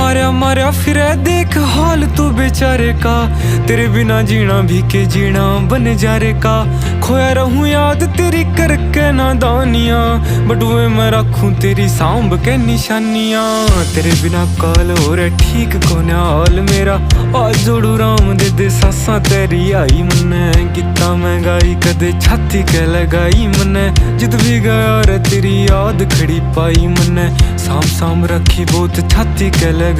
मारा मारा फिर देख हाल तू बेचारे का, तेरे बिना जीना भी के जीना बनजारे का। खोया रहूं याद तेरी करके नादानियां, बटुए मैं रखूं तेरी सांभ के निशानियां। तेरे बिना काल हो रे ठीक कोने हाल मेरा, आज जोड़ू राम दे सासा तेरी आई मन्ने। गीता मैं गाई कदे छाती के लगाई मन्ने, जित भी गया रे तेरी याद खड़ी पाई मन्ने। साम साम रखी बहुत छाती के लगा